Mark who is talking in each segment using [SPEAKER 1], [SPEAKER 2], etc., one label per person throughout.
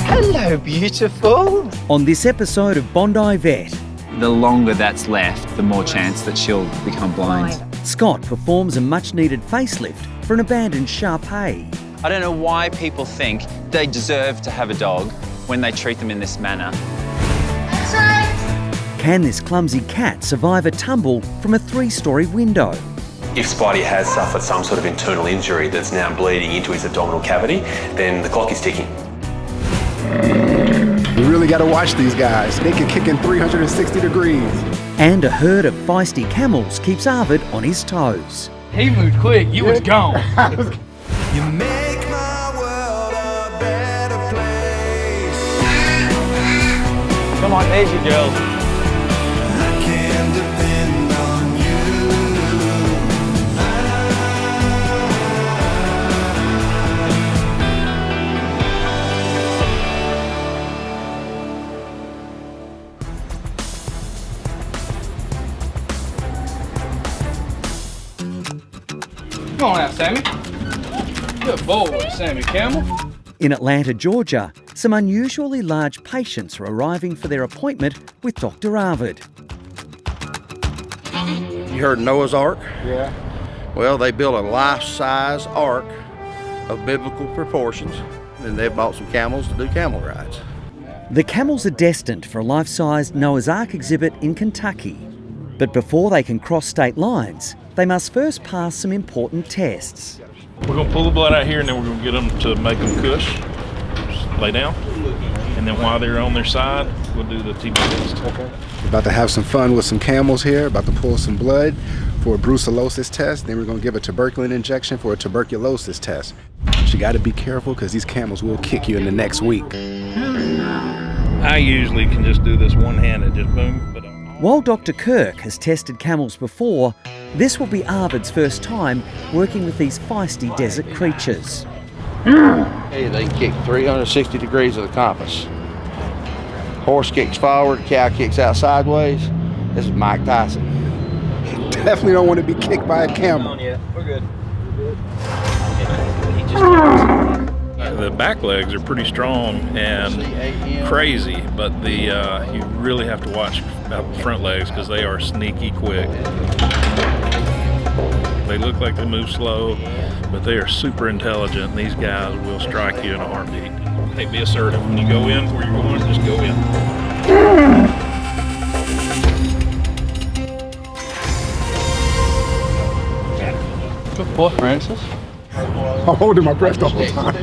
[SPEAKER 1] Hello, beautiful.
[SPEAKER 2] On this episode of Bondi Vet,
[SPEAKER 3] The longer that's left, the more chance that she'll become blind.
[SPEAKER 2] Scott performs a much-needed facelift for an abandoned Sharp Pai.
[SPEAKER 3] I don't know why people think they deserve to have a dog when they treat them in this manner.
[SPEAKER 2] Can this clumsy cat survive a tumble from a 3-storey window?
[SPEAKER 4] If Spidey has suffered some sort of internal injury that's now bleeding into his abdominal cavity, then the clock is ticking.
[SPEAKER 5] You really got to watch these guys. They can kick in 360 degrees.
[SPEAKER 2] And a herd of feisty camels keeps Arvid on his toes.
[SPEAKER 6] He moved quick, you was gone.
[SPEAKER 7] You make my world a better place.
[SPEAKER 6] Come on, there's your girl.
[SPEAKER 7] I can depend on you.
[SPEAKER 6] Come on out, Sammy. Good boy, Sammy Camel.
[SPEAKER 2] In Atlanta, Georgia, some unusually large patients are arriving for their appointment with Dr Arvid.
[SPEAKER 8] You heard Noah's Ark?
[SPEAKER 5] Yeah.
[SPEAKER 8] Well, they built a life-size ark of biblical proportions, and they bought some camels to do camel rides.
[SPEAKER 2] The camels are destined for a life-sized Noah's Ark exhibit in Kentucky. But before they can cross state lines, they must first pass some important tests.
[SPEAKER 9] We're going to pull the blood out here and then we're going to get them to make them cush. Just lay down. And then while they're on their side, we'll do the TB test.
[SPEAKER 5] Okay. We're about to have some fun with some camels here, about to pull some blood for a brucellosis test. Then we're going to give a tuberculin injection for a tuberculosis test. But you got to be careful because these camels will kick you in the next week.
[SPEAKER 9] I usually can just do this one-handed, just boom. But
[SPEAKER 2] While Dr Kirk has tested camels before, this will be Arvid's first time working with these feisty desert creatures.
[SPEAKER 8] Hey, they kick 360 degrees of the compass. Horse kicks forward, cow kicks out sideways. This is Mike Tyson.
[SPEAKER 5] Definitely don't want to be kicked by a camel.
[SPEAKER 6] We're good.
[SPEAKER 9] the back legs are pretty strong and crazy, but you really have to watch about the front legs because they are sneaky quick. They look like they move slow, but they are super intelligent, and these guys will strike you in a heartbeat. Hey, be assertive. When you go in where you're going, just go in.
[SPEAKER 6] Good boy, Francis.
[SPEAKER 5] I'm holding my breath the whole time.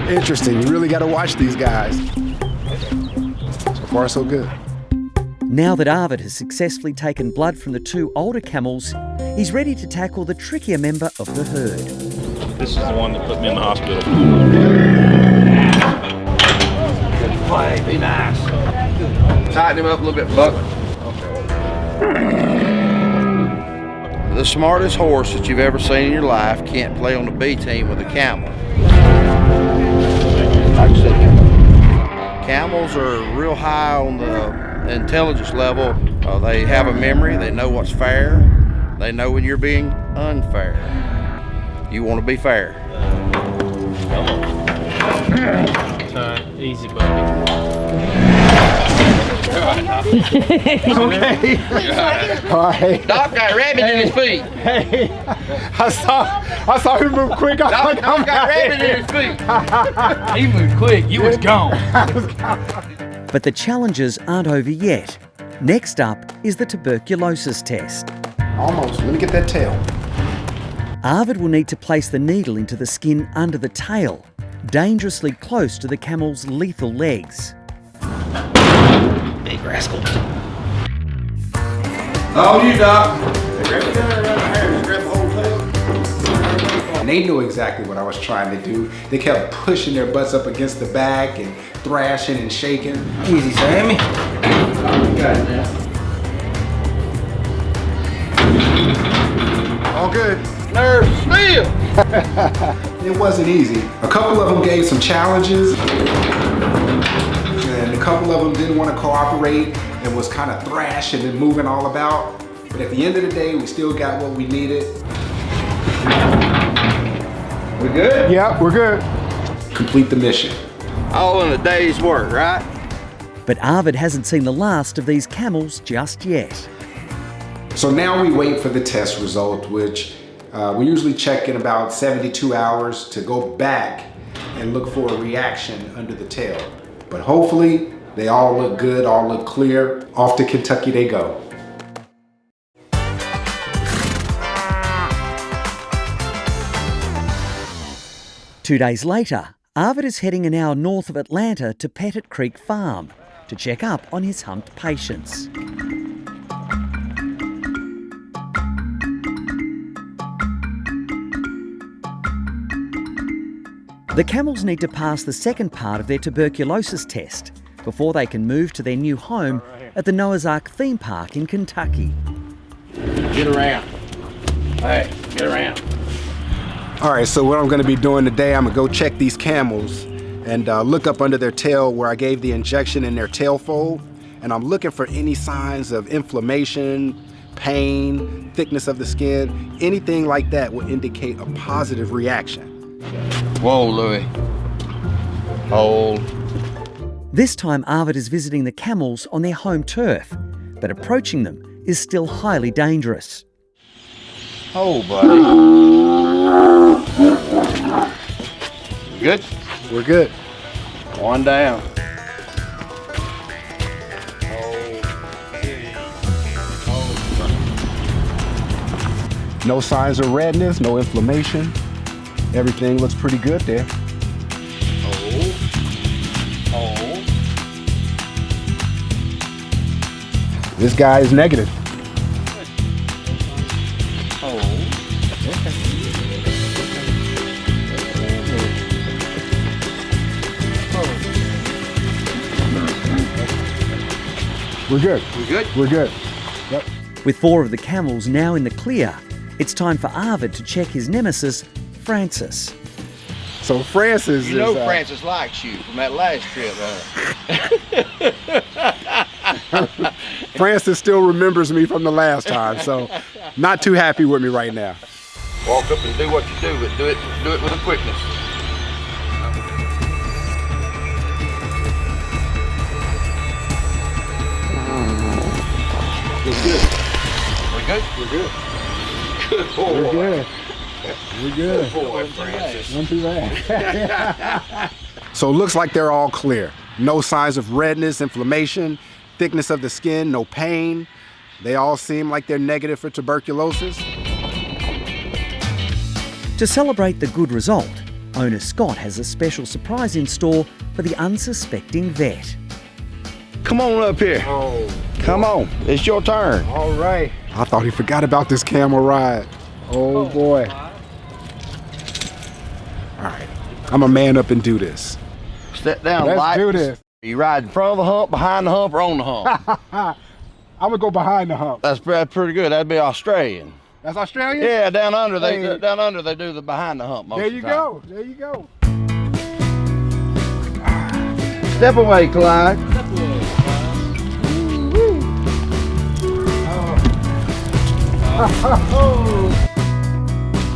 [SPEAKER 5] Interesting. You really got to watch these guys. So far, so good.
[SPEAKER 2] Now that Arvid has successfully taken blood from the two older camels, he's ready to tackle the trickier member of the herd.
[SPEAKER 9] This is the one that put me in the hospital.
[SPEAKER 8] Good play, be nice. Tighten him up a little bit, Buck. The smartest horse that you've ever seen in your life can't play on the B team with a camel. Like I said, camels are real high on the intelligence level. They have a memory, they know what's fair, they know when you're being unfair. You want to be fair.
[SPEAKER 6] Come on. Easy, buddy.
[SPEAKER 5] Okay. All right.
[SPEAKER 8] Doc got rabbit in his feet.
[SPEAKER 5] Hey, I saw him move quick.
[SPEAKER 8] Doc got rabbit in his feet.
[SPEAKER 6] He moved quick, you was gone.
[SPEAKER 2] But the challenges aren't over yet. Next up is the tuberculosis test.
[SPEAKER 5] Almost. Let me get that tail.
[SPEAKER 2] Arvid will need to place the needle into the skin under the tail, dangerously close to the camel's lethal legs.
[SPEAKER 8] Big rascal. Oh, you, Doc.
[SPEAKER 5] And they knew exactly what I was trying to do. They kept pushing their butts up against the back and thrashing and shaking.
[SPEAKER 8] Easy, Sammy. You got it now.
[SPEAKER 5] All good.
[SPEAKER 8] Nerves still.
[SPEAKER 5] It wasn't easy. A couple of them gave some challenges, and a couple of them didn't want to cooperate and was kind of thrashing and moving all about. But at the end of the day, we still got what we needed.
[SPEAKER 8] We good?
[SPEAKER 5] Yeah, we're good. complete the mission.
[SPEAKER 8] All in a day's work, right?
[SPEAKER 2] But Arvid hasn't seen the last of these camels just yet.
[SPEAKER 5] So now we wait for the test result, which we usually check in about 72 hours to go back and look for a reaction under the tail. But hopefully they all look good, all look clear. Off to Kentucky they go.
[SPEAKER 2] Two days later, Arvid is heading an hour north of Atlanta to Pettit Creek Farm to check up on his humped patients. The camels need to pass the second part of their tuberculosis test before they can move to their new home at the Noah's Ark theme park in Kentucky.
[SPEAKER 8] Get around. Hey, get around.
[SPEAKER 5] All right, so what I'm gonna be doing today, I'm gonna go check these camels and look up under their tail where I gave the injection in their tail fold. And I'm looking for any signs of inflammation, pain, thickness of the skin, anything like that will indicate a positive reaction.
[SPEAKER 8] Whoa, Louie. Hold.
[SPEAKER 2] This time Arvid is visiting the camels on their home turf, but approaching them is still highly dangerous.
[SPEAKER 8] Oh, buddy. Good?
[SPEAKER 5] We're good.
[SPEAKER 8] One down.
[SPEAKER 5] No signs of redness, no inflammation. Everything looks pretty good there. This guy is negative. We're good.
[SPEAKER 8] We good?
[SPEAKER 5] We're good. Yep.
[SPEAKER 2] With 4 of the camels now in the clear, it's time for Arvid to check his nemesis, Francis.
[SPEAKER 5] So Francis
[SPEAKER 8] You know
[SPEAKER 5] is,
[SPEAKER 8] Francis likes you from that last trip,
[SPEAKER 5] Francis still remembers me from the last time, so not too happy with me right now.
[SPEAKER 8] Walk up and do what you do, but do it with a quickness.
[SPEAKER 5] We're good.
[SPEAKER 8] We good?
[SPEAKER 5] We're good.
[SPEAKER 8] Good boy.
[SPEAKER 5] We're good. We're good.
[SPEAKER 8] Good boy, Francis.
[SPEAKER 5] Not too bad. So it looks like they're all clear. No signs of redness, inflammation, thickness of the skin, no pain. They all seem like they're negative for tuberculosis.
[SPEAKER 2] To celebrate the good result, owner Scott has a special surprise in store for the unsuspecting vet.
[SPEAKER 8] Come on up here.
[SPEAKER 5] Oh,
[SPEAKER 8] Come on. It's your turn.
[SPEAKER 5] all right. I thought he forgot about this camel ride. Oh boy. All right, I'm a man up and do this.
[SPEAKER 8] Step down,
[SPEAKER 5] Let's
[SPEAKER 8] light.
[SPEAKER 5] do this.
[SPEAKER 8] You ride in front of the hump, behind the hump, or on the hump?
[SPEAKER 5] I'm gonna go behind the hump.
[SPEAKER 8] That's pretty good. That'd be Australian.
[SPEAKER 5] That's Australian?
[SPEAKER 8] Yeah, down under
[SPEAKER 5] Hey.
[SPEAKER 8] they do the behind the hump most
[SPEAKER 5] There
[SPEAKER 8] of
[SPEAKER 5] you
[SPEAKER 8] the time.
[SPEAKER 5] go. There you go.
[SPEAKER 8] Step away, Clyde.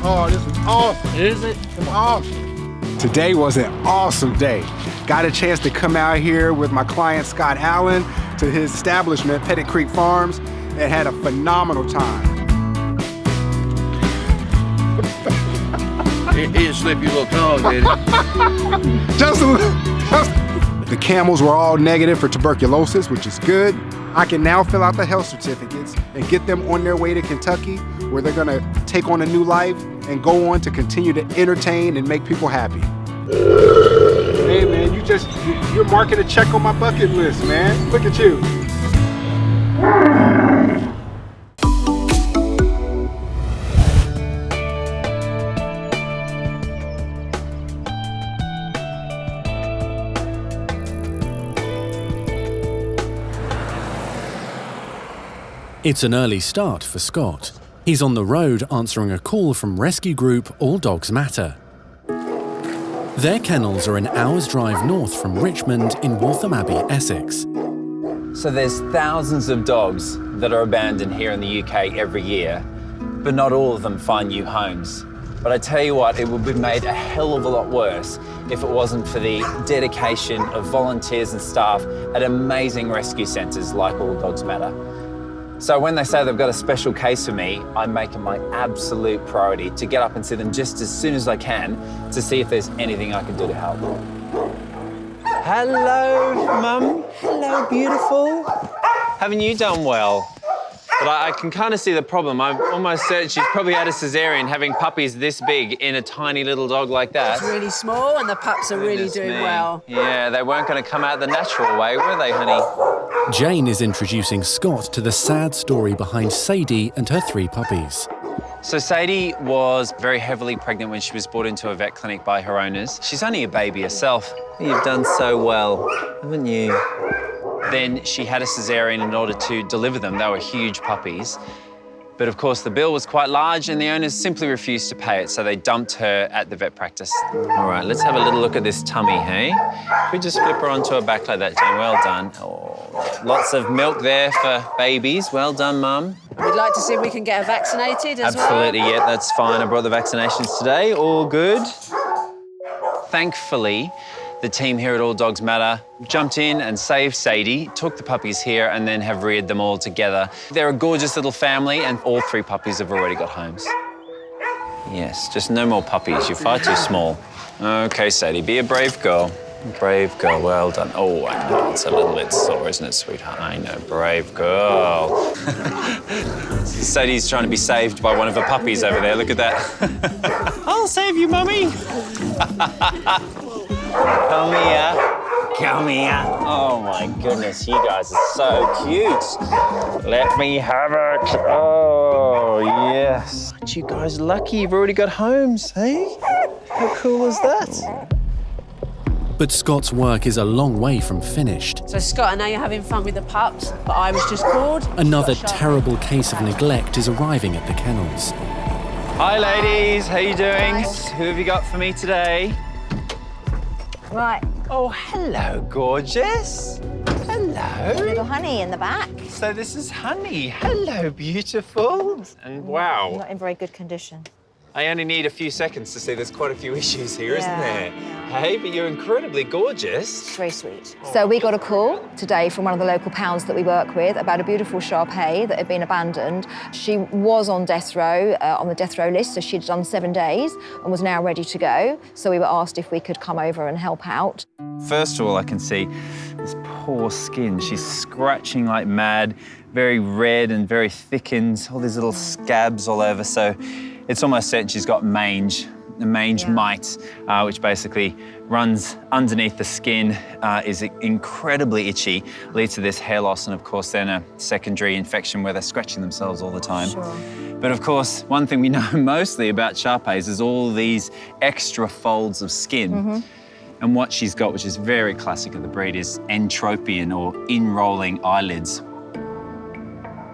[SPEAKER 5] Oh, this is awesome.
[SPEAKER 6] Is it?
[SPEAKER 5] Awesome. Today was an awesome day. Got a chance to come out here with my client Scott Allen to his establishment, Pettit Creek Farms, and had a phenomenal time.
[SPEAKER 8] He'll slip your little tongue, did it?
[SPEAKER 5] Just a little. The camels were all negative for tuberculosis, which is good. I can now fill out the health certificates and get them on their way to Kentucky, where they're gonna take on a new life and go on to continue to entertain and make people happy. Hey man, you're marking a check on my bucket list, man. Look at you.
[SPEAKER 10] It's an early start for Scott. He's on the road answering a call from rescue group All Dogs Matter. Their kennels are an hour's drive north from Richmond in Waltham Abbey, Essex.
[SPEAKER 3] So there's thousands of dogs that are abandoned here in the UK every year, but not all of them find new homes. But I tell you what, it would be made a hell of a lot worse if it wasn't for the dedication of volunteers and staff at amazing rescue centres like All Dogs Matter. So when they say they've got a special case for me, I make it my absolute priority to get up and see them just as soon as I can to see if there's anything I can do to help. Hello, Mum. Hello, beautiful. Haven't you done well? But I can kind of see the problem. I'm almost certain she's probably had a cesarean having puppies this big in a tiny little dog like that.
[SPEAKER 11] It's really small and the pups are really doing well.
[SPEAKER 3] Yeah, they weren't going to come out the natural way, were they, honey?
[SPEAKER 10] Jane is introducing Scott to the sad story behind Sadie and her 3 puppies.
[SPEAKER 3] So Sadie was very heavily pregnant when she was brought into a vet clinic by her owners. She's only a baby herself. You've done so well, haven't you? Then she had a cesarean in order to deliver them. They were huge puppies. But of course, the bill was quite large and the owners simply refused to pay it, so they dumped her at the vet practice. All right, let's have a little look at this tummy, hey? If we just flip her onto her back like that, Jane, well done. Oh, lots of milk there for babies. Well done, Mum.
[SPEAKER 11] We'd like to see if we can get her vaccinated as well.
[SPEAKER 3] Absolutely, yeah, that's fine. I brought the vaccinations today, all good. Thankfully, the team here at All Dogs Matter jumped in and saved Sadie, took the puppies here, and then have reared them all together. They're a gorgeous little family, and all 3 puppies have already got homes. Yes, just no more puppies. You're far too small. OK, Sadie, be a brave girl. Brave girl, well done. Oh, I know, it's a little bit sore, isn't it, sweetheart? I know, brave girl. Sadie's trying to be saved by one of her puppies over there. Look at that. I'll save you, Mummy. Come here. Come here. Oh, my goodness, you guys are so cute. Let me have it. Oh, yes. Aren't you guys lucky you've already got homes, hey? How cool is that?
[SPEAKER 10] But Scott's work is a long way from finished.
[SPEAKER 11] So, Scott, I know you're having fun with the pups, but I was just bored.
[SPEAKER 10] Another terrible case of neglect is arriving at the kennels.
[SPEAKER 3] Hi, ladies. How you doing?
[SPEAKER 11] Nice.
[SPEAKER 3] Who have you got for me today?
[SPEAKER 12] Right.
[SPEAKER 3] Oh, hello, gorgeous. Hello.
[SPEAKER 12] Little Honey in the back.
[SPEAKER 3] So this is Honey. Hello, beautiful. And wow.
[SPEAKER 12] Not in very good condition.
[SPEAKER 3] I only need a few seconds to see there's quite a few issues here, isn't
[SPEAKER 12] Yeah,
[SPEAKER 3] there? Hey, but you're incredibly gorgeous.
[SPEAKER 12] It's very sweet. So we got a call today from one of the local pals that we work with about a beautiful Sharp Pai that had been abandoned. She was on death row, on the death row list, so she'd done 7 days and was now ready to go. So we were asked if we could come over and help out.
[SPEAKER 3] First of all, I can see this poor skin. She's scratching like mad, very red and very thickened, all these little scabs all over. So it's almost certain she's got mange. The mange mite, which basically runs underneath the skin, is incredibly itchy, leads to this hair loss, and of course then a secondary infection where they're scratching themselves all the time.
[SPEAKER 12] Sure.
[SPEAKER 3] But of course, one thing we know mostly about Sharp Pais is all these extra folds of skin.
[SPEAKER 12] Mm-hmm.
[SPEAKER 3] And what she's got, which is very classic of the breed, is entropion or in-rolling eyelids.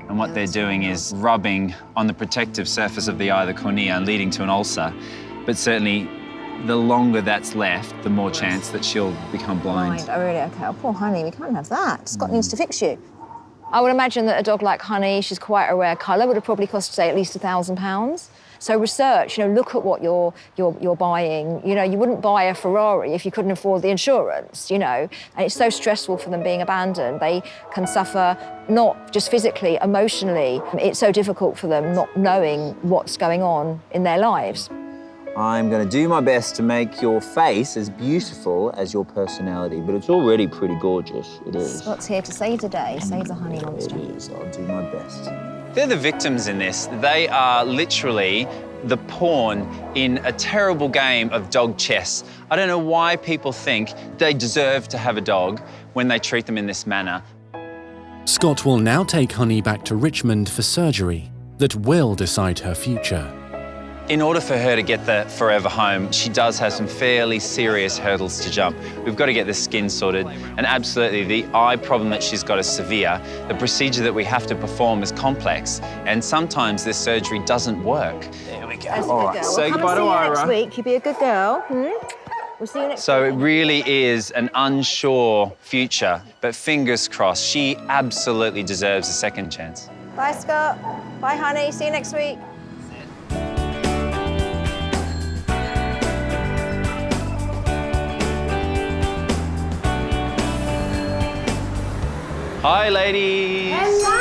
[SPEAKER 3] And what they're doing is rubbing on the protective surface of the eye, the cornea, and leading to an ulcer. But certainly, the longer that's left, the more chance that she'll become blind.
[SPEAKER 12] Oh, really? OK. Oh, poor Honey, we can't have that. Scott needs to fix you. I would imagine that a dog like Honey, she's quite a rare colour, would have probably cost, say, at least £1,000. So research, look at what you're buying. You wouldn't buy a Ferrari if you couldn't afford the insurance, And it's so stressful for them being abandoned. They can suffer not just physically, emotionally. It's so difficult for them not knowing what's going on in their lives.
[SPEAKER 3] I'm going to do my best to make your face as beautiful as your personality, but it's already pretty gorgeous. It is.
[SPEAKER 12] Scott's here to save the day, save the honey monster.
[SPEAKER 3] It is. I'll do my best. They're the victims in this. They are literally the pawn in a terrible game of dog chess. I don't know why people think they deserve to have a dog when they treat them in this manner.
[SPEAKER 10] Scott will now take Honey back to Richmond for surgery that will decide her future.
[SPEAKER 3] In order for her to get the forever home, she does have some fairly serious hurdles to jump. We've got to get the skin sorted, and absolutely the eye problem that she's got is severe. The procedure that we have to perform is complex, and sometimes this surgery doesn't work. There we go.
[SPEAKER 12] All right, say goodbye to Ira. Next week, you be a good girl. We'll see you next week.
[SPEAKER 3] So it really is an unsure future, but fingers crossed, she absolutely deserves a second chance.
[SPEAKER 12] Bye, Scott. Bye, Honey. See you next week.
[SPEAKER 3] Hi, ladies. Look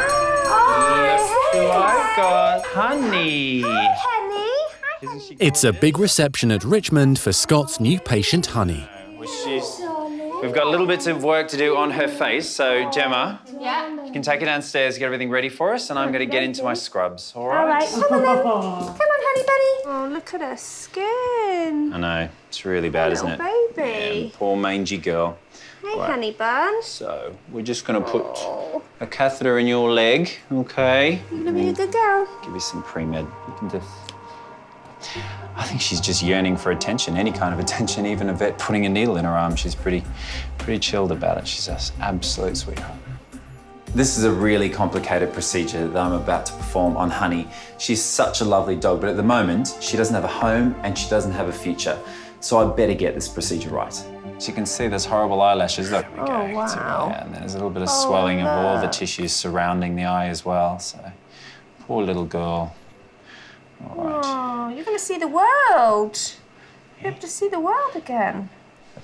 [SPEAKER 3] who I've got. Honey.
[SPEAKER 10] It's a big reception at Richmond for Scott's new patient, Honey.
[SPEAKER 3] We've got a little bit of work to do on her face, so Gemma, you can take her downstairs, get everything ready for us, and I'm going to get into my scrubs, all right?
[SPEAKER 13] All right, come on then. Come on, honey bunny. Oh, look at her skin.
[SPEAKER 3] I know, it's really bad, isn't it?
[SPEAKER 13] Baby.
[SPEAKER 3] Yeah, poor mangy girl.
[SPEAKER 13] Hey, honey bun.
[SPEAKER 3] So, we're just going to put a catheter in your leg, okay?
[SPEAKER 13] You're going to be a good girl.
[SPEAKER 3] Give you some pre-med. You can just... I think she's just yearning for attention, any kind of attention, even a vet putting a needle in her arm. She's pretty chilled about it. She's an absolute sweetheart. This is a really complicated procedure that I'm about to perform on Honey. She's such a lovely dog, but at the moment, she doesn't have a home and she doesn't have a future. So I better get this procedure right. So you can see there's horrible eyelashes. Look, there we go.
[SPEAKER 13] Oh, wow.
[SPEAKER 3] Yeah, and there's a little bit of swelling of all the tissues surrounding the eye as well. So, poor little girl. All right.
[SPEAKER 13] Oh, you're going to see the world. You're able to see the world again.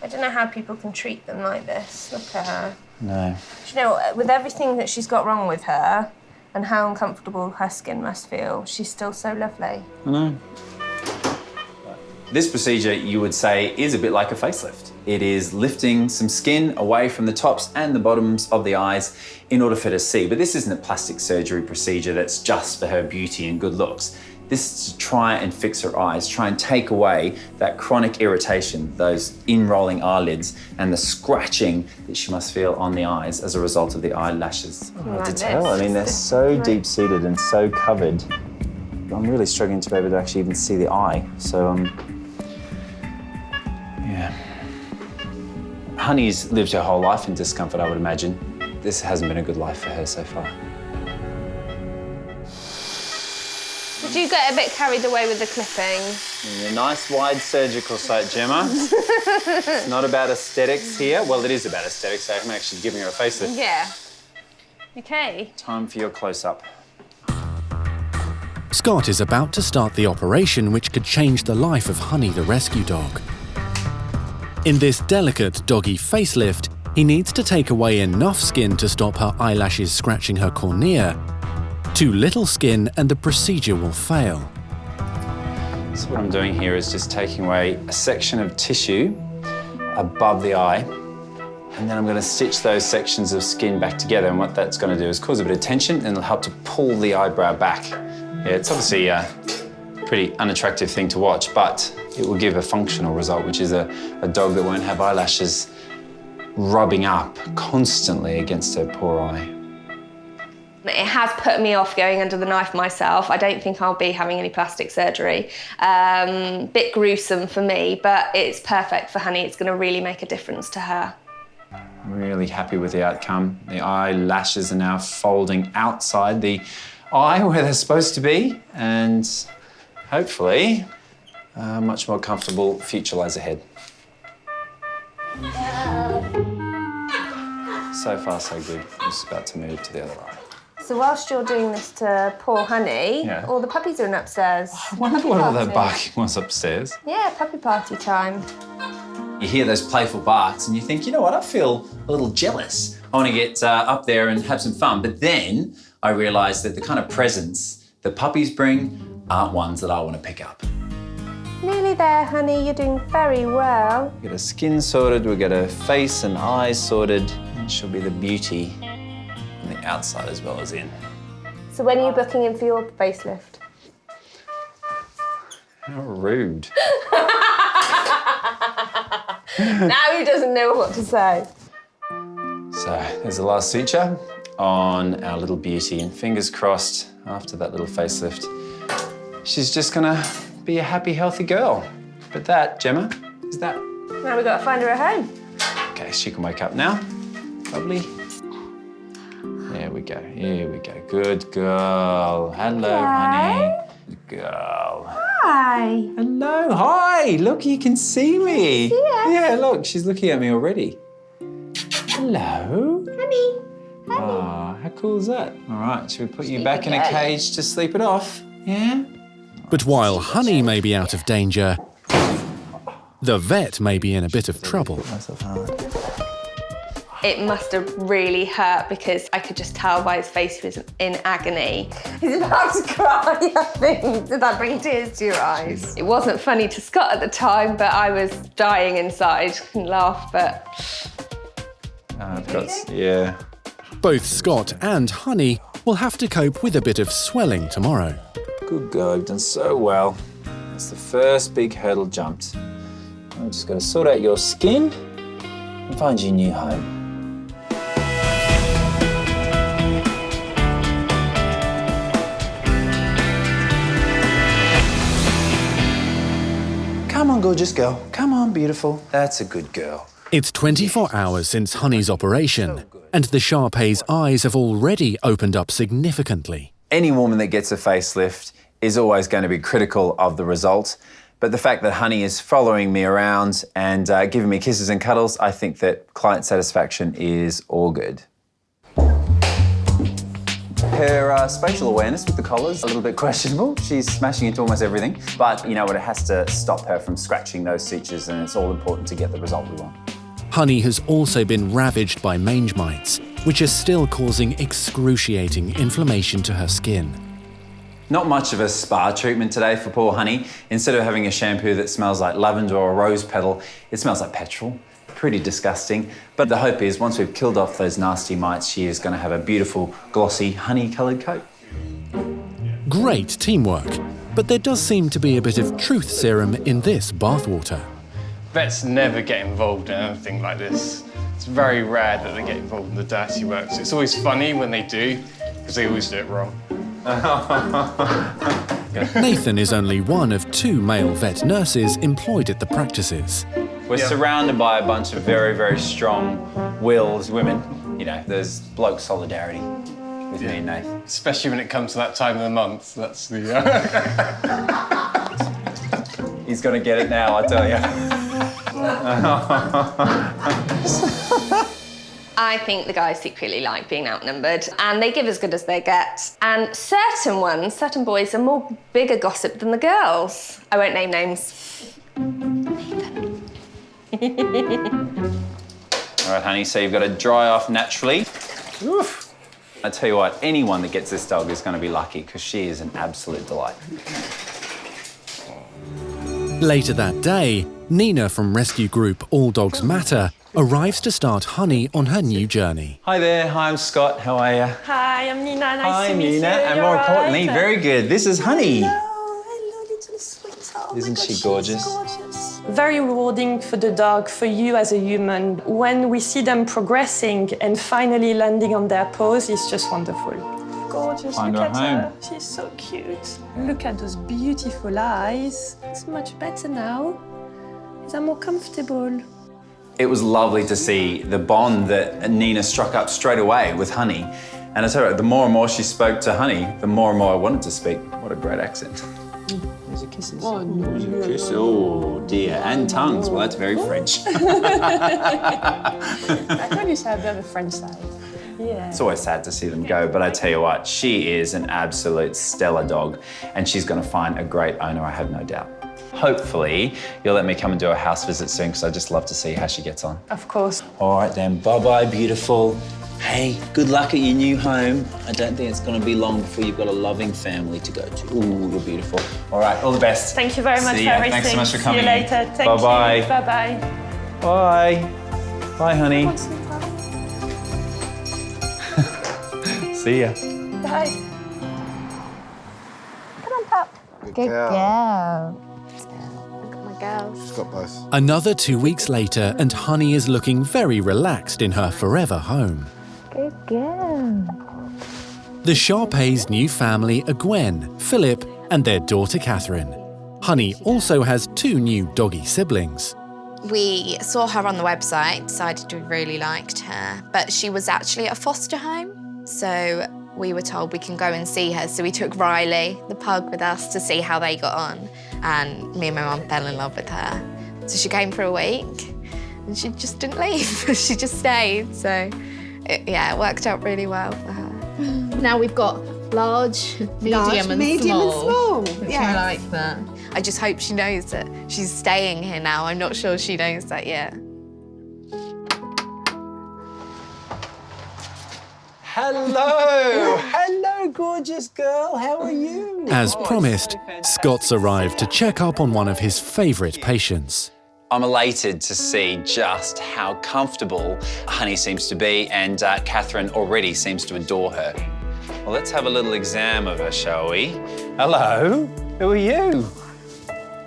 [SPEAKER 13] I don't know how people can treat them like this. Look at her.
[SPEAKER 3] No.
[SPEAKER 13] Do you know, with everything that she's got wrong with her and how uncomfortable her skin must feel, she's still so lovely.
[SPEAKER 3] I know. This procedure, you would say, is a bit like a facelift. It is lifting some skin away from the tops and the bottoms of the eyes in order for her to see. But this isn't a plastic surgery procedure that's just for her beauty and good looks. This is to try and fix her eyes, try and take away that chronic irritation, those in-rolling eyelids, and the scratching that she must feel on the eyes as a result of the eyelashes. Hard to tell. I mean, they're so deep-seated and so covered. I'm really struggling to be able to actually even see the eye. So, yeah. Honey's lived her whole life in discomfort, I would imagine. This hasn't been a good life for her so far.
[SPEAKER 13] Did you get a bit carried away with the clipping?
[SPEAKER 3] A nice wide surgical site, Gemma. It's not about aesthetics here. Well, it is about aesthetics, so I'm actually giving her a facelift.
[SPEAKER 13] Yeah. Okay.
[SPEAKER 3] Time for your close-up.
[SPEAKER 10] Scott is about to start the operation which could change the life of Honey the rescue dog. In this delicate doggy facelift, he needs to take away enough skin to stop her eyelashes scratching her cornea. Too little skin and the procedure will fail.
[SPEAKER 3] So what I'm doing here is just taking away a section of tissue above the eye, and then I'm going to stitch those sections of skin back together, and what that's going to do is cause a bit of tension and it'll help to pull the eyebrow back. Yeah, it's obviously a pretty unattractive thing to watch, but it will give a functional result, which is a dog that won't have eyelashes rubbing up constantly against her poor eye.
[SPEAKER 13] It has put me off going under the knife myself. I don't think I'll be having any plastic surgery. Bit gruesome for me, but it's perfect for Honey. It's going to really make a difference to her.
[SPEAKER 3] I'm really happy with the outcome. The eyelashes are now folding outside the eye where they're supposed to be, and hopefully a much more comfortable future lies ahead. So far, so good. I'm just about to move to the other eye.
[SPEAKER 13] So whilst you're doing this to poor Honey,
[SPEAKER 3] Yeah.
[SPEAKER 13] all the puppies are in upstairs.
[SPEAKER 3] I wonder what all that barking was upstairs.
[SPEAKER 13] Yeah, puppy party time.
[SPEAKER 3] You hear those playful barks and you think, you know what, I feel a little jealous. I want to get up there and have some fun. But then I realise that the kind of presents that puppies bring aren't ones that I want to pick up.
[SPEAKER 13] Nearly there, Honey. You're doing very well.
[SPEAKER 3] We get her skin sorted, we get her face and eyes sorted, and she'll be the beauty on the outside as well as in.
[SPEAKER 13] So when are you booking in for your facelift?
[SPEAKER 3] How rude.
[SPEAKER 13] Now he doesn't know what to say.
[SPEAKER 3] So there's the last suture on our little beauty, and fingers crossed after that little facelift, she's just gonna be a happy, healthy girl. But that, Gemma, is that.
[SPEAKER 13] Now we've got to find her a home.
[SPEAKER 3] Okay, she can wake up now. Lovely. There we go, here we go. Good girl. Hello, honey. Good girl.
[SPEAKER 13] Hi.
[SPEAKER 3] Hello, hi. Look, you can see me. Yeah, look, she's looking at me already. Hello.
[SPEAKER 13] Honey.
[SPEAKER 3] Ah, how cool is that? All right, should we put you back in a cage to sleep it off? Yeah?
[SPEAKER 10] But while Honey may be out of danger, the vet may be in a bit of trouble.
[SPEAKER 13] It must have really hurt because I could just tell by his face he was in agony. He's about to cry, I think. Did that bring tears to your eyes? It wasn't funny to Scott at the time, but I was dying inside. Couldn't laugh, but...
[SPEAKER 3] yeah.
[SPEAKER 10] Both Scott and Honey will have to cope with a bit of swelling tomorrow.
[SPEAKER 3] Good girl, you've done so well. That's the first big hurdle jumped. I'm just going to sort out your skin and find you a new home. Come on, gorgeous girl. Come on, beautiful. That's a good girl.
[SPEAKER 10] It's 24 hours since Honey's operation, and the Sharp Pai's eyes have already opened up significantly.
[SPEAKER 3] Any woman that gets a facelift is always going to be critical of the result, but the fact that Honey is following me around and giving me kisses and cuddles, I think that client satisfaction is all good. Her spatial awareness with the collars, a little bit questionable. She's smashing into almost everything, but you know what, it has to stop her from scratching those sutures, and it's all important to get the result we want.
[SPEAKER 10] Honey has also been ravaged by mange mites, which are still causing excruciating inflammation to her skin.
[SPEAKER 3] Not much of a spa treatment today for poor Honey. Instead of having a shampoo that smells like lavender or rose petal, it smells like petrol. Pretty disgusting. But the hope is once we've killed off those nasty mites, she is going to have a beautiful, glossy, honey-coloured coat.
[SPEAKER 10] Great teamwork, but there does seem to be a bit of truth serum in this bathwater.
[SPEAKER 6] Vets never get involved in anything like this. It's very rare that they get involved in the dirty work. So it's always funny when they do, because they always do it wrong.
[SPEAKER 10] Nathan is only one of 2 male vet nurses employed at the practices.
[SPEAKER 3] We're surrounded by a bunch of very, very strong-willed women. You know, there's bloke solidarity with me and Nathan.
[SPEAKER 6] Especially when it comes to that time of the month. That's the...
[SPEAKER 3] He's going to get it now, I tell you.
[SPEAKER 13] I think the guys secretly like being outnumbered, and they give as good as they get. And certain boys are more bigger gossip than the girls. I won't name names.
[SPEAKER 3] All right, Honey, so you've got to dry off naturally. Oof. I tell you what, anyone that gets this dog is going to be lucky because she is an absolute delight.
[SPEAKER 10] Later that day, Nina from rescue group All Dogs Matter arrives to start Honey on her new journey.
[SPEAKER 3] Hi there, hi, I'm Scott, how are you?
[SPEAKER 14] Hi, I'm Nina, nice
[SPEAKER 3] Hi,
[SPEAKER 14] to meet
[SPEAKER 3] Nina,
[SPEAKER 14] you.
[SPEAKER 3] and
[SPEAKER 14] You're
[SPEAKER 3] more importantly,
[SPEAKER 14] right.
[SPEAKER 3] very good. This is Honey.
[SPEAKER 14] Hello, little sweetheart.
[SPEAKER 3] Isn't she gorgeous?
[SPEAKER 14] Very rewarding for the dog, for you as a human. When we see them progressing and finally landing on their paws, it's just wonderful. Gorgeous,
[SPEAKER 3] Find
[SPEAKER 14] look
[SPEAKER 3] her
[SPEAKER 14] at
[SPEAKER 3] home.
[SPEAKER 14] her. She's so cute. Look at those beautiful eyes. It's much better now. Is that more comfortable?
[SPEAKER 3] It was lovely to see the bond that Nina struck up straight away with Honey. And I tell you, the more and more she spoke to Honey, the more and more I wanted to speak. What a great accent. There's your kisses. Oh, there's your kiss. Oh, dear. And tongues. Well, that's very French.
[SPEAKER 14] I told you to have the French side. Yeah.
[SPEAKER 3] It's always sad to see them go, but I tell you what, she is an absolute stellar dog, and she's going to find a great owner, I have no doubt. Hopefully, you'll let me come and do a house visit soon, because I'd just love to see how she gets on.
[SPEAKER 14] Of course.
[SPEAKER 3] All right then, bye-bye, beautiful. Hey, good luck at your new home. I don't think it's going to be long before you've got a loving family to go to. Ooh, you're beautiful. All right, all the best.
[SPEAKER 14] Thank you very much
[SPEAKER 3] See
[SPEAKER 14] for
[SPEAKER 3] ya.
[SPEAKER 14] everything.
[SPEAKER 3] Thanks so much for coming.
[SPEAKER 14] See you later. Thank
[SPEAKER 3] Bye-bye.
[SPEAKER 14] you. Bye-bye.
[SPEAKER 3] Bye. Bye, honey. See ya.
[SPEAKER 14] Bye.
[SPEAKER 12] Come on, pup. Good girl.
[SPEAKER 15] Look at my girls.
[SPEAKER 5] She's got both.
[SPEAKER 10] Another 2 weeks later, and Honey is looking very relaxed in her forever home.
[SPEAKER 12] Good girl.
[SPEAKER 10] The Sharp Pai's new family are Gwen, Philip, and their daughter Catherine. Honey also has 2 new doggy siblings.
[SPEAKER 15] We saw her on the website, decided we really liked her, but she was actually at a foster home. So we were told we can go and see her. So we took Riley, the pug, with us to see how they got on. And me and my mum fell in love with her. So she came for a week and she just didn't leave. She just stayed. So it worked out really well for her.
[SPEAKER 16] Now we've got large, medium and small.
[SPEAKER 15] Which I like that. I just hope she knows that she's staying here now. I'm not sure she knows that yet.
[SPEAKER 3] Hello! Hello, gorgeous girl. How are you?
[SPEAKER 10] As promised, Scott's arrived to check up on one of his favourite patients.
[SPEAKER 3] I'm elated to see just how comfortable Honey seems to be, and Catherine already seems to adore her. Well, let's have a little exam of her, shall we? Hello, who are you?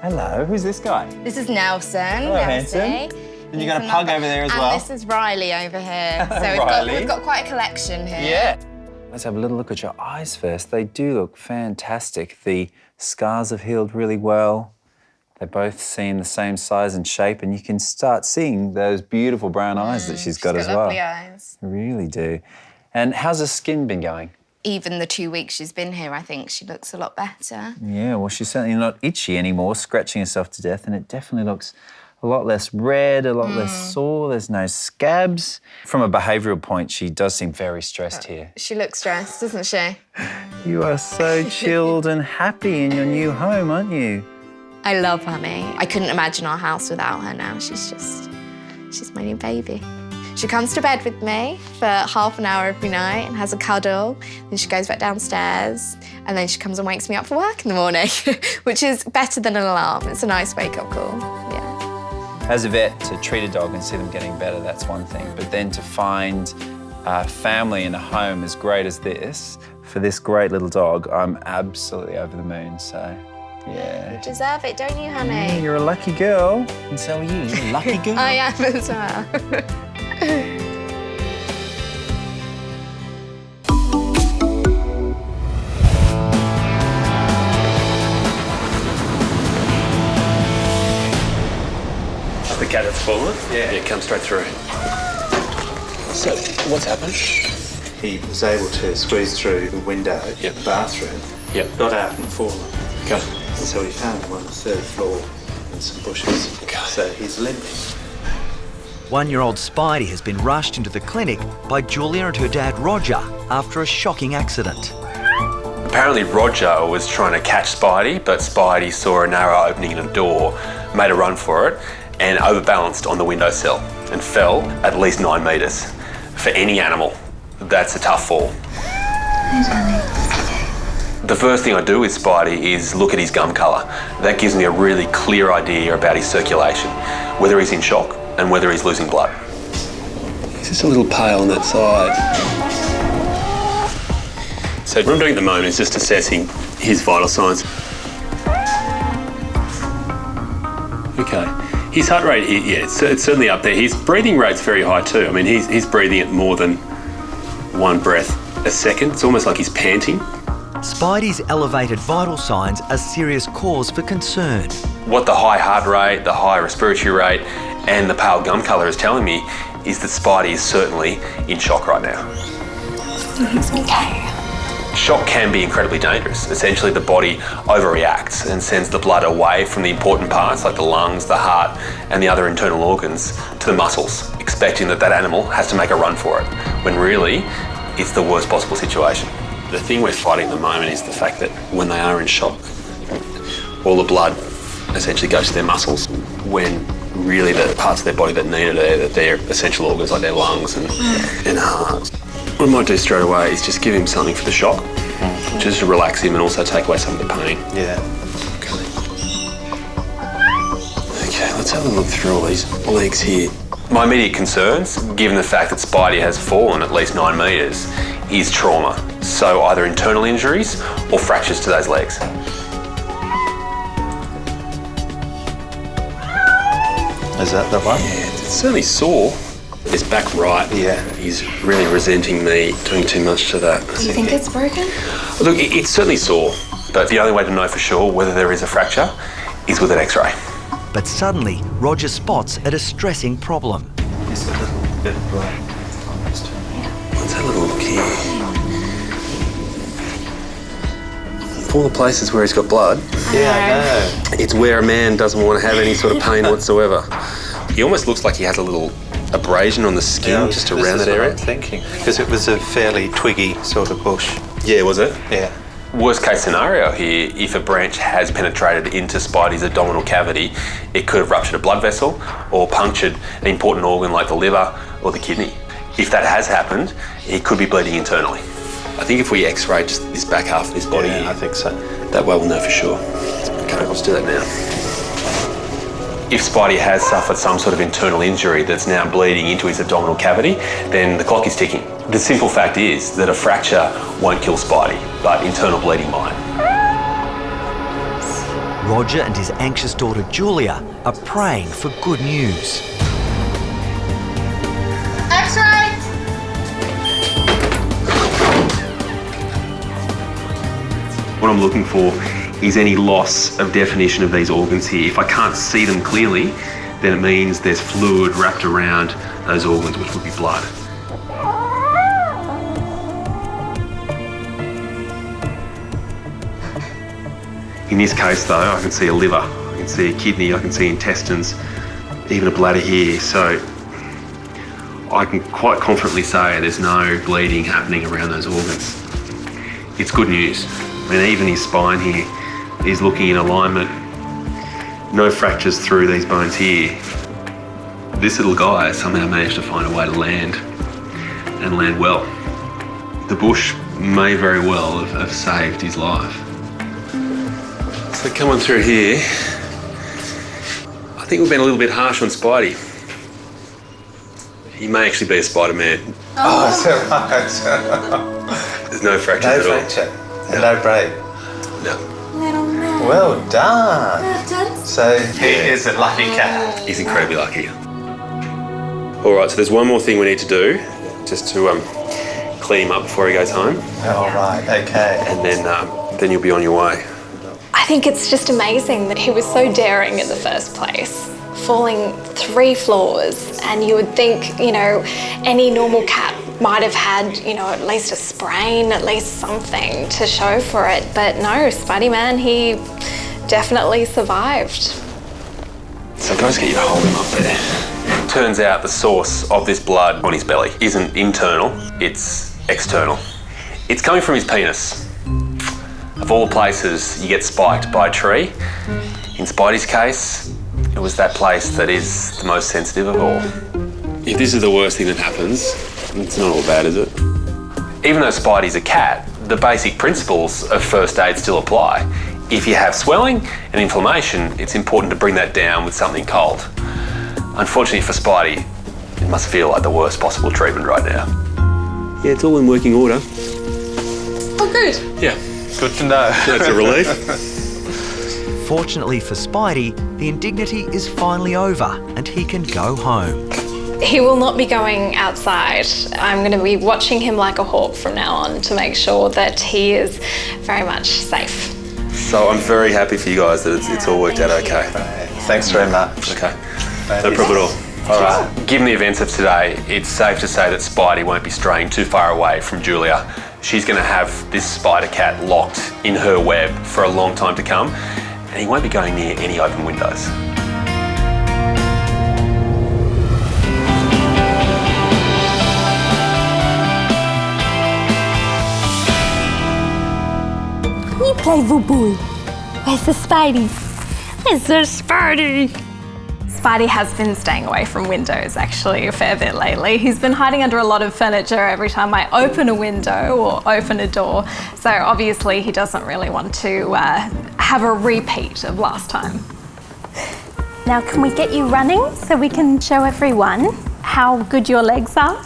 [SPEAKER 3] Hello, who's this guy?
[SPEAKER 15] This is Nelson.
[SPEAKER 3] Hello, handsome. And you got a pug over there as well?
[SPEAKER 15] And this is Riley over here. So we've got quite a collection here.
[SPEAKER 3] Yeah. Let's have a little look at your eyes first. They do look fantastic. The scars have healed really well. They both seem the same size and shape, and you can start seeing those beautiful brown eyes that she's got as well.
[SPEAKER 15] Lovely eyes.
[SPEAKER 3] They really do. And how's her skin been going?
[SPEAKER 15] Even the 2 weeks she's been here, I think she looks a lot better.
[SPEAKER 3] Yeah, well, she's certainly not itchy anymore, scratching herself to death, and it definitely looks a lot less red, a lot less sore. There's no scabs. From a behavioural point, she does seem very stressed here.
[SPEAKER 15] She looks stressed, doesn't she?
[SPEAKER 3] You are so chilled and happy in your new home, aren't you?
[SPEAKER 15] I love Honey. I couldn't imagine our house without her now. She's my new baby. She comes to bed with me for half an hour every night and has a cuddle. Then she goes back downstairs and then she comes and wakes me up for work in the morning, which is better than an alarm. It's a nice wake-up call, yeah.
[SPEAKER 3] As a vet, to treat a dog and see them getting better, that's one thing. But then to find a family and a home as great as this, for this great little dog, I'm absolutely over the moon, so yeah.
[SPEAKER 15] You deserve it, don't you, Honey?
[SPEAKER 3] You're a lucky girl, and so are you. You're a lucky girl.
[SPEAKER 15] I am as well.
[SPEAKER 4] The cat that's fallen? Yeah, come straight through. So, what's happened?
[SPEAKER 17] He was able to squeeze through the window in the bathroom, got out and fallen.
[SPEAKER 4] Okay.
[SPEAKER 17] And so we found him on the 3rd floor in some bushes. Okay. So he's limping.
[SPEAKER 2] 1-year-old Spidey has been rushed into the clinic by Julia and her dad Roger after a shocking accident.
[SPEAKER 4] Apparently Roger was trying to catch Spidey, but Spidey saw a narrow opening in a door, made a run for it, and overbalanced on the windowsill and fell at least 9 metres. For any animal, that's a tough fall. The first thing I do with Spidey is look at his gum colour. That gives me a really clear idea about his circulation, whether he's in shock and whether he's losing blood. He's just a little pale on that side. So what I'm doing at the moment is just assessing his vital signs. Okay. His heart rate, it's certainly up there. His breathing rate's very high too. I mean, he's breathing at more than 1 breath a second. It's almost like he's panting.
[SPEAKER 2] Spidey's elevated vital signs are serious cause for concern.
[SPEAKER 4] What the high heart rate, the high respiratory rate, and the pale gum colour is telling me is that Spidey is certainly in shock right now.
[SPEAKER 15] He's okay.
[SPEAKER 4] Shock can be incredibly dangerous. Essentially, the body overreacts and sends the blood away from the important parts like the lungs, the heart, and the other internal organs to the muscles, expecting that animal has to make a run for it, when really, it's the worst possible situation. The thing we're fighting at the moment is the fact that when they are in shock, all the blood essentially goes to their muscles, when really the parts of their body that need it are their essential organs like their lungs and heart. What I might do straight away is just give him something for the shock, just to relax him and also take away some of the pain.
[SPEAKER 17] Yeah.
[SPEAKER 4] Okay, let's have a look through all these legs here. My immediate concerns, given the fact that Spidey has fallen at least 9 metres, is trauma. So either internal injuries or fractures to those legs.
[SPEAKER 17] Is that the one?
[SPEAKER 4] Yeah, it's certainly sore. His back right, he's really resenting me doing too much to that.
[SPEAKER 15] Do you think it's broken?
[SPEAKER 4] Look, it's certainly sore, but the only way to know for sure whether there is a fracture is with an X-ray.
[SPEAKER 2] But suddenly, Roger spots a distressing problem.
[SPEAKER 17] It's a little bit of blood.
[SPEAKER 4] Let's have a little look here. All the places where he's got blood.
[SPEAKER 17] Yeah, I know.
[SPEAKER 4] It's where a man doesn't want to have any sort of pain whatsoever. He almost looks like he has a little abrasion on the skin just around that area.
[SPEAKER 17] I'm thinking, because it was a fairly twiggy sort of bush.
[SPEAKER 4] Yeah, was it?
[SPEAKER 17] Yeah.
[SPEAKER 4] Worst case scenario here, if a branch has penetrated into Spidey's abdominal cavity, it could have ruptured a blood vessel or punctured an important organ like the liver or the kidney. If that has happened, he could be bleeding internally. I think if we x-ray just this back half of his body,
[SPEAKER 17] I think so.
[SPEAKER 4] That way we'll know for sure. Okay, let's do that now. If Spidey has suffered some sort of internal injury that's now bleeding into his abdominal cavity, then the clock is ticking. The simple fact is that a fracture won't kill Spidey, but internal bleeding might.
[SPEAKER 18] Roger and his anxious daughter Julia are praying for good news.
[SPEAKER 16] X-ray!
[SPEAKER 4] What I'm looking for is any loss of definition of these organs here. If I can't see them clearly, then it means there's fluid wrapped around those organs, which would be blood. In this case though, I can see a liver, I can see a kidney, I can see intestines, even a bladder here. So I can quite confidently say there's no bleeding happening around those organs. It's good news. I mean, even his spine here is looking in alignment. No fractures through these bones here. This little guy somehow managed to find a way to land, and land well. The bush may very well have saved his life. So coming through here, I think we've been a little bit harsh on Spidey. He may actually be a Spider-Man.
[SPEAKER 17] Oh, is that right?
[SPEAKER 4] There's no fracture at all.
[SPEAKER 17] No fracture. And no break.
[SPEAKER 4] No.
[SPEAKER 16] Little man.
[SPEAKER 17] Well done. So he is a lucky cat.
[SPEAKER 4] He's incredibly lucky. All right, so there's one more thing we need to do, just to clean him up before he goes home.
[SPEAKER 17] All right, okay.
[SPEAKER 4] And then you'll be on your way.
[SPEAKER 19] I think it's just amazing that he was so daring in the first place, falling 3 floors, and you would think, you know, any normal cat might have had, you know, at least a sprain, at least something to show for it. But no, Spidey-Man, he definitely survived.
[SPEAKER 4] So can I just get you to hold him up there? Turns out the source of this blood on his belly isn't internal, it's external. It's coming from his penis. Of all the places you get spiked by a tree, in Spidey's case, it was that place that is the most sensitive of all. If this is the worst thing that happens, it's not all bad, is it? Even though Spidey's a cat, the basic principles of first aid still apply. If you have swelling and inflammation, it's important to bring that down with something cold. Unfortunately for Spidey, it must feel like the worst possible treatment right now. Yeah, it's all in working order.
[SPEAKER 19] Oh, good.
[SPEAKER 4] Yeah.
[SPEAKER 17] Good to know.
[SPEAKER 4] That's a relief.
[SPEAKER 18] Fortunately for Spidey, the indignity is finally over and he can go home.
[SPEAKER 19] He will not be going outside. I'm going to be watching him like a hawk from now on to make sure that he is very much safe.
[SPEAKER 4] So I'm very happy for you guys that it's all worked out okay.
[SPEAKER 17] Thanks very much.
[SPEAKER 4] Okay. No problem at all. All right. Given the events of today, it's safe to say that Spidey won't be straying too far away from Julia. She's going to have this spider cat locked in her web for a long time to come, and he won't be going near any open windows.
[SPEAKER 20] You playful boy. Where's the Spidey? Where's the Spidey?
[SPEAKER 19] Spidey has been staying away from windows actually a fair bit lately. He's been hiding under a lot of furniture every time I open a window or open a door. So obviously he doesn't really want to have a repeat of last time.
[SPEAKER 20] Now can we get you running so we can show everyone how good your legs are?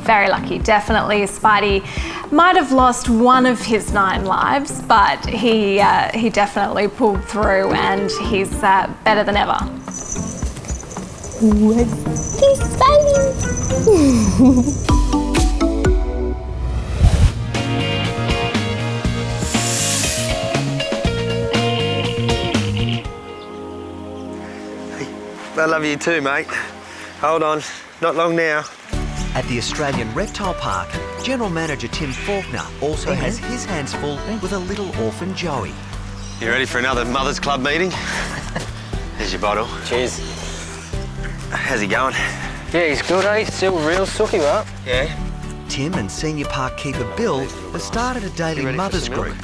[SPEAKER 19] Very lucky, definitely. Spidey might have lost one of his 9 lives, but he definitely pulled through and he's better than ever.
[SPEAKER 20] He's Spidey!
[SPEAKER 21] I love you too, mate. Hold on, not long now.
[SPEAKER 18] At the Australian Reptile Park, General Manager Tim Faulkner also has his hands full with a little orphan Joey.
[SPEAKER 21] You ready for another Mothers Club meeting? Here's your bottle.
[SPEAKER 22] Cheers.
[SPEAKER 21] How's he going?
[SPEAKER 22] Yeah, he's good, eh? Still real sooky, right?
[SPEAKER 21] Yeah.
[SPEAKER 18] Tim and Senior Park Keeper Bill have started a daily mothers group.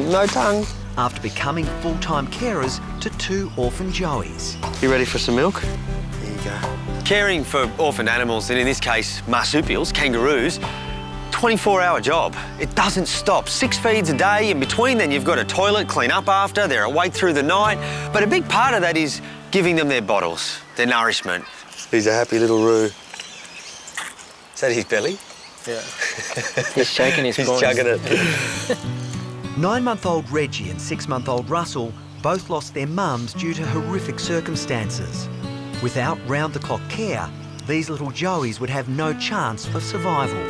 [SPEAKER 21] No tongue.
[SPEAKER 18] After becoming full-time carers to 2 orphan Joeys.
[SPEAKER 21] You ready for some milk? Here you go. Caring for orphaned animals, and in this case, marsupials, kangaroos, 24-hour job. It doesn't stop. 6 feeds a day. In between, then you've got a toilet, clean up after. They're awake through the night. But a big part of that is giving them their bottles, their nourishment. He's a happy little roo. Is that his belly?
[SPEAKER 22] Yeah. He's shaking his
[SPEAKER 21] He's
[SPEAKER 22] bones.
[SPEAKER 21] chugging it.
[SPEAKER 2] 9-month-old Reggie and 6-month-old Russell both lost their mums due to horrific circumstances. Without round-the-clock care, these little joeys would have no chance of survival.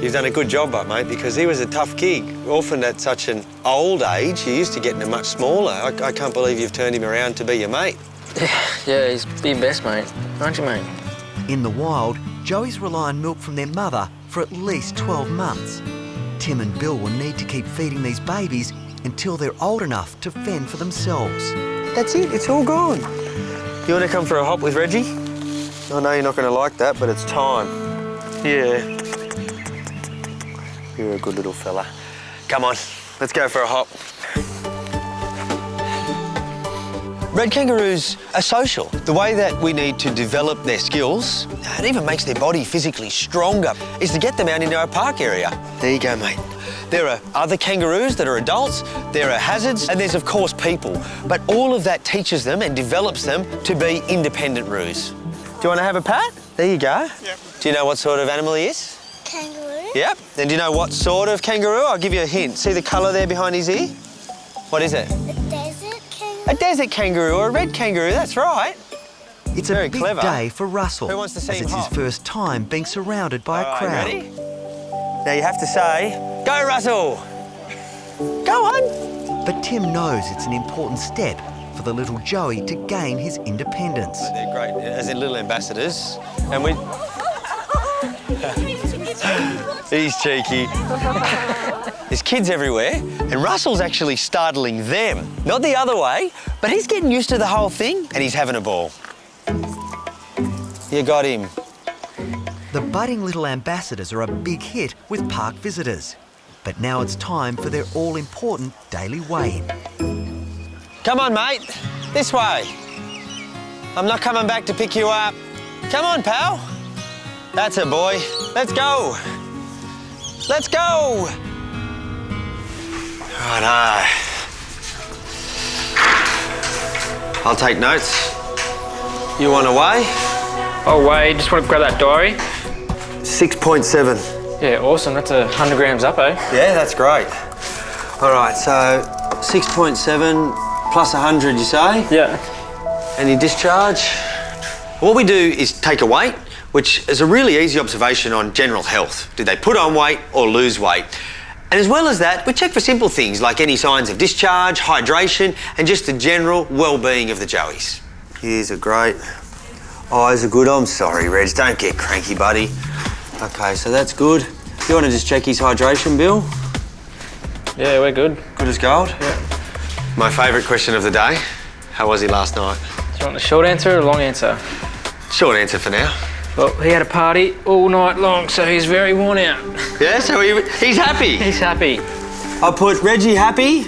[SPEAKER 21] You've done a good job, mate, because he was a tough gig. Orphaned at such an old age, he used to get him much smaller. I can't believe you've turned him around to be your mate.
[SPEAKER 22] Yeah, he's the best mate, aren't you, mate?
[SPEAKER 2] In the wild, joeys rely on milk from their mother for at least 12 months. Tim and Bill will need to keep feeding these babies until they're old enough to fend for themselves.
[SPEAKER 21] That's it, it's all gone. You want to come for a hop with Reggie? I know you're not going to like that, but it's time. Yeah. You're a good little fella. Come on, let's go for a hop. Red kangaroos are social. The way that we need to develop their skills, it even makes their body physically stronger, is to get them out into our park area. There you go, mate. There are other kangaroos that are adults, there are hazards, and there's, of course, people. But all of that teaches them and develops them to be independent roos. Do you want to have a pat? There you go. Yep. Do you know what sort of animal he is?
[SPEAKER 1] Kangaroo.
[SPEAKER 21] Yep. Then do you know what sort of kangaroo? I'll give you a hint. See the colour there behind his ear? What is it?
[SPEAKER 1] A desert kangaroo.
[SPEAKER 21] A desert kangaroo or a red kangaroo, that's right.
[SPEAKER 2] It's a big day for Russell,
[SPEAKER 21] Who wants to see
[SPEAKER 2] as
[SPEAKER 21] him
[SPEAKER 2] it's his
[SPEAKER 21] hop?
[SPEAKER 2] first time being surrounded by a crowd.
[SPEAKER 21] Ready? Now you have to say, go Russell! Go on!
[SPEAKER 2] But Tim knows it's an important step for the little joey to gain his independence.
[SPEAKER 21] They're great, as in little ambassadors. And we... He's cheeky. There's kids everywhere, and Russell's actually startling them. Not the other way, but he's getting used to the whole thing, and he's having a ball. You got him.
[SPEAKER 2] The budding little ambassadors are a big hit with park visitors. But now it's time for their all-important daily weigh-in.
[SPEAKER 21] Come on, mate. This way. I'm not coming back to pick you up. Come on, pal. That's a boy. Let's go. Let's go. Righto. I'll take notes. You want to weigh?
[SPEAKER 22] I'll weigh. Just want to grab that diary.
[SPEAKER 21] 6.7.
[SPEAKER 22] Yeah, awesome. That's 100 grams up, eh?
[SPEAKER 21] Yeah, that's great. All right, so 6.7 plus 100, you say?
[SPEAKER 22] Yeah.
[SPEAKER 21] Any discharge? What we do is take a weight, which is a really easy observation on general health. Did they put on weight or lose weight? And as well as that, we check for simple things like any signs of discharge, hydration, and just the general well-being of the joeys. Ears are great. Eyes are good. I'm sorry, Reg, don't get cranky, buddy. Okay, so that's good. You want to just check his hydration, Bill?
[SPEAKER 22] Yeah, we're good.
[SPEAKER 21] Good as gold?
[SPEAKER 22] Yeah.
[SPEAKER 21] My favourite question of the day, how was he last night?
[SPEAKER 22] Do you want a short answer or a long answer?
[SPEAKER 21] Short answer for now.
[SPEAKER 22] Well, he had a party all night long, so he's very worn out.
[SPEAKER 21] Yeah, so he's happy?
[SPEAKER 22] He's happy.
[SPEAKER 21] I'll put Reggie happy,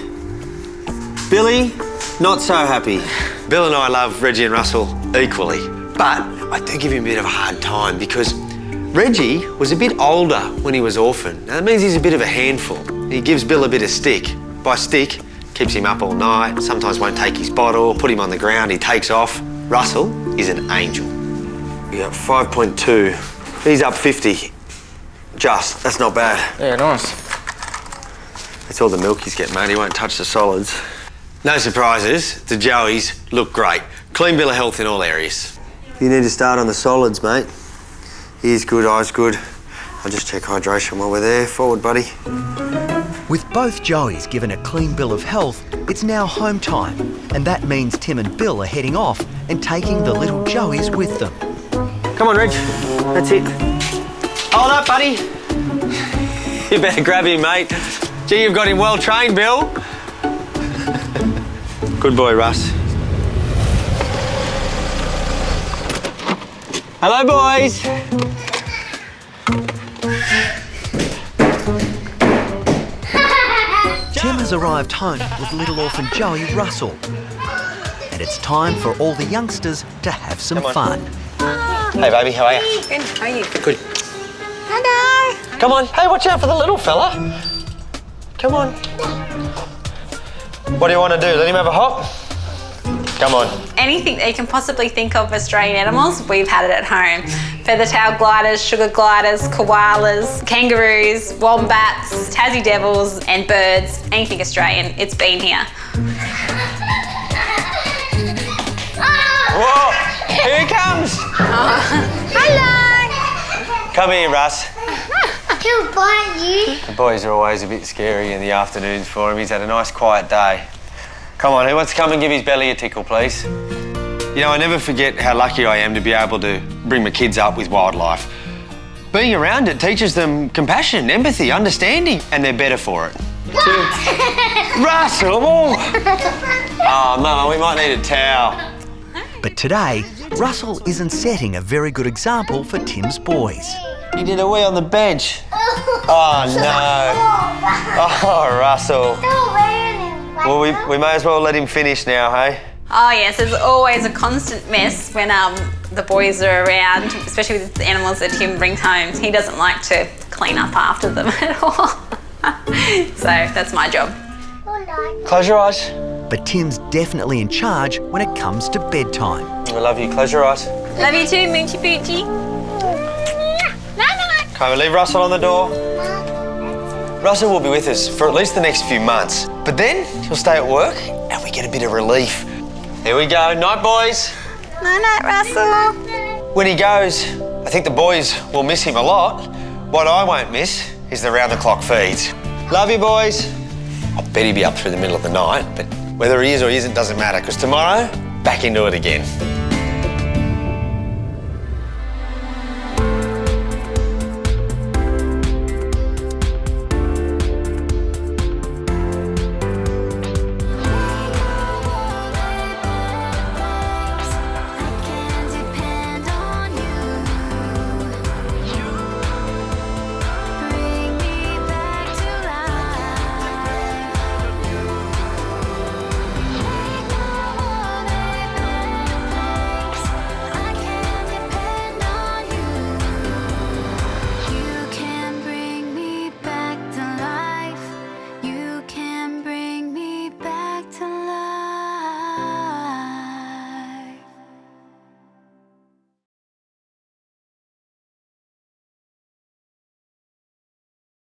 [SPEAKER 21] Billy not so happy. Bill and I love Reggie and Russell equally, but I do give him a bit of a hard time because Reggie was a bit older when he was orphaned. Now, that means he's a bit of a handful. He gives Bill a bit of stick. By stick, keeps him up all night, sometimes won't take his bottle, put him on the ground, he takes off. Russell is an angel. We got 5.2. He's up 50. Just, that's not bad.
[SPEAKER 22] Yeah, nice.
[SPEAKER 21] That's all the milk he's getting, mate. He won't touch the solids. No surprises, the joeys look great. Clean bill of health in all areas. You need to start on the solids, mate. Ears good, eyes good. I'll just check hydration while we're there. Forward, buddy.
[SPEAKER 2] With both joeys given a clean bill of health, it's now home time, and that means Tim and Bill are heading off and taking the little joeys with them.
[SPEAKER 21] Come on, Reg. That's it. Hold up, buddy. You better grab him, mate. Gee, you've got him well trained, Bill. Good boy, Russ. Hello, boys.
[SPEAKER 2] Tim has arrived home with little orphan joey Russell. And it's time for all the youngsters to have some fun.
[SPEAKER 21] Hey, baby, how are you?
[SPEAKER 15] Good, how are you?
[SPEAKER 21] Good.
[SPEAKER 15] Hello.
[SPEAKER 21] Come on. Hey, watch out for the little fella. Come on. What do you want to do? Let him have a hop? Come on.
[SPEAKER 1] Anything that you can possibly think of Australian animals, we've had it at home. Feather-tailed gliders, sugar gliders, koalas, kangaroos, wombats, Tassie devils and birds. Anything Australian, it's been here.
[SPEAKER 21] Whoa! Here he comes!
[SPEAKER 15] Hello.
[SPEAKER 21] Come here, Russ.
[SPEAKER 15] He'll bite you.
[SPEAKER 21] The boys are always a bit scary in the afternoons for him. He's had a nice quiet day. Come on, who wants to come and give his belly a tickle, please? You know, I never forget how lucky I am to be able to bring my kids up with wildlife. Being around it teaches them compassion, empathy, understanding, and they're better for it. Russell! Oh, Mama, we might need a towel.
[SPEAKER 2] But today, Russell isn't setting a very good example for Tim's boys.
[SPEAKER 21] He did a wee on the bench. Oh, no. Oh, Russell. Well, we may as well let him finish now, hey?
[SPEAKER 1] Oh yes, there's always a constant mess when the boys are around, especially with the animals that Tim brings home. He doesn't like to clean up after them at all. So that's my job.
[SPEAKER 21] Close your eyes.
[SPEAKER 2] But Tim's definitely in charge when it comes to bedtime.
[SPEAKER 21] I love you. Close your eyes.
[SPEAKER 1] Love you too, Moochie Poochie.
[SPEAKER 21] Can we leave Russell on the door? Russell will be with us for at least the next few months. But then he'll stay at work and we get a bit of relief. Here we go. Night, boys.
[SPEAKER 15] Night, Russell.
[SPEAKER 21] When he goes, I think the boys will miss him a lot. What I won't miss is the round-the-clock feeds. Love you, boys. I bet he'll be up through the middle of the night, but whether he is or he isn't doesn't matter, because tomorrow, back into it again.